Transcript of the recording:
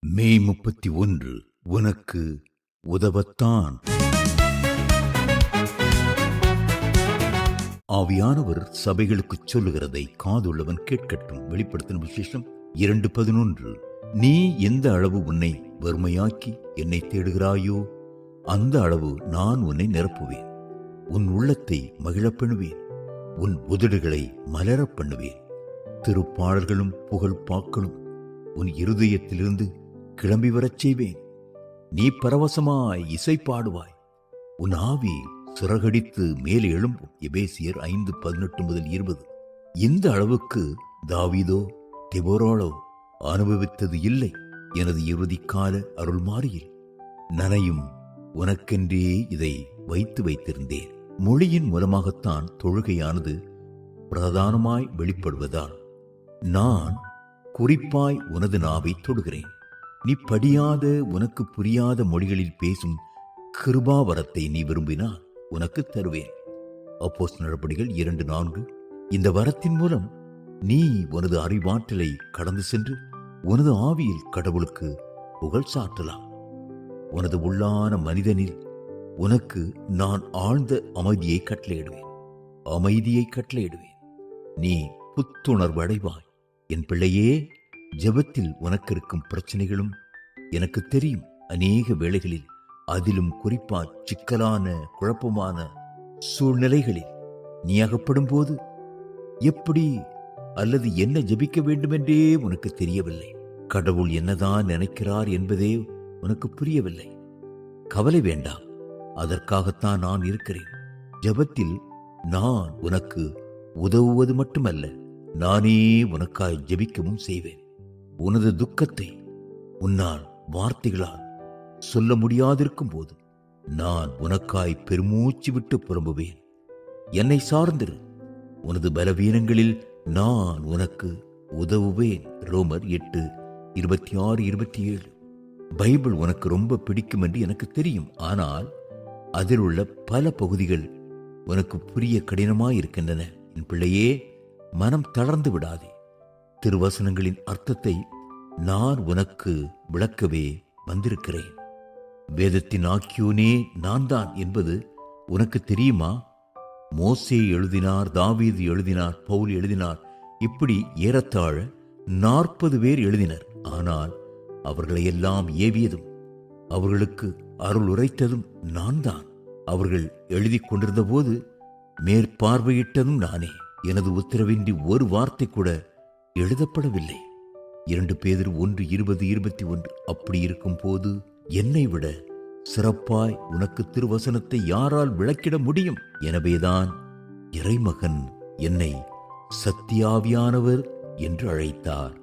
மே 31 உனக்கு உதவத்தான். ஆவியானவர் சபைகளுக்குச் சொல்லுகிறதை காதுள்ளவன் கேட்கட்டும். வெளிப்படுத்தின விசேஷம் 2:11. நீ எந்த அளவு உன்னை வறுமையாக்கி என்னை தேடுகிறாயோ அந்த அளவு நான் உன்னை நிரப்புவேன். உன் உள்ளத்தை மகிழப் பண்ணுவேன். உன் உதடுகளை மலரப் பண்ணுவேன். திருப்பாடல்களும் புகழ்பாக்களும் உன் இருதயத்திலிருந்து கிளம்பி வரச் செய்வேன். நீ பரவசமாய் இசை பாடுவாய். உன் ஆவி சிறகடித்து மேலே எழும்பும். எபேசியர் 5:18-20. இந்த அளவுக்கு தாவீதோ தெபோராளோ அனுபவித்தது இல்லை. எனது இறுதிக்கால அருள்மாரியில் நனையும் உனக்கென்றே இதை வைத்திருந்தேன். மொழியின் மூலமாகத்தான் தொழுகையானது பிரதானமாய் வெளிப்படுவதால் நான் குறிப்பாய் உனது நாவை தொடுகிறேன். நீ படியாத உனக்கு புரியாத மொழிகளில் பேசும் கிருபாவரத்தை நீ விரும்பினால் உனக்கு தருவேன். அப்போஸ்தலர் நடபடிகள் 2:4. இந்த வரத்தின் மூலம் நீ உனது அறிவாற்றலை கடந்து சென்று உனது ஆவியில் கடவுளுக்கு புகழ் சாற்றலாம். உனது உள்ளான மனிதனில் உனக்கு நான் ஆழ்ந்த அமைதியை கட்டளையிடுவேன். நீ புத்துணர்வு அடைவாய். என் பிள்ளையே, ஜெபத்தில் உனக்கு இருக்கும் பிரச்சனைகளும் எனக்கு தெரியும். அநேக வேளைகளில், அதிலும் குறிப்பா சிக்கலான குழப்பமான சூழ்நிலைகளில் நீ அகப்படும் போது எப்படி அல்லது என்ன ஜெபிக்க வேண்டுமென்றே உனக்கு தெரியவில்லை. கடவுள் என்னதான் நினைக்கிறார் என்பதே உனக்கு புரியவில்லை. கவலை வேண்டாம், அதற்காகத்தான் நான் இருக்கிறேன். ஜெபத்தில் நான் உனக்கு உதவுவது மட்டுமல்ல, நானே உனக்காய் ஜெபிக்கவும் செய்வேன். உனது துக்கத்தை உன்னால் வார்த்தைகளால் சொல்ல முடியாதிருக்கும் போது நான் உனக்காய் பெருமூச்சு விட்டு புலம்புவேன். என்னை சார்ந்திரு. உனது பலவீனங்களில் நான் உனக்கு உதவுவேன். ரோமர் 8:26-27. பைபிள் உனக்கு ரொம்ப பிடிக்கும் என்று எனக்கு தெரியும். ஆனால் அதில் உள்ள பல பகுதிகள் உனக்கு புரிய கடினமாயிருக்கின்றன. என் பிள்ளையே, மனம் தளர்ந்து விடாதே. திருவசனங்களின் அர்த்தத்தை நான் உனக்கு விளக்கவே வந்திருக்கிறேன். வேதத்தின் ஆக்கியோனே நான் தான் என்பது உனக்கு தெரியுமா? மோசே எழுதினார், தாவீது எழுதினார், பவுல் எழுதினார். இப்படி ஏறத்தாழ 40 பேர் எழுதினர். ஆனால் அவர்களையெல்லாம் ஏவியதும் அவர்களுக்கு அருள் உரைத்ததும் நான் தான். அவர்கள் எழுதி கொண்டிருந்த போது மேற்பார்வையிட்டதும் நானே. எனது உத்தரவின்றி ஒரு வார்த்தை கூட எழுதப்படவில்லை. 2 பேதுரு 1:20-21. அப்படி இருக்கும் போது என்னை விட சிறப்பாய் உனக்கு திருவசனத்தை யாரால் விளக்கிட முடியும்? எனவேதான் இறைமகன் என்னை சத்தியாவியானவர் என்று அழைத்தார்.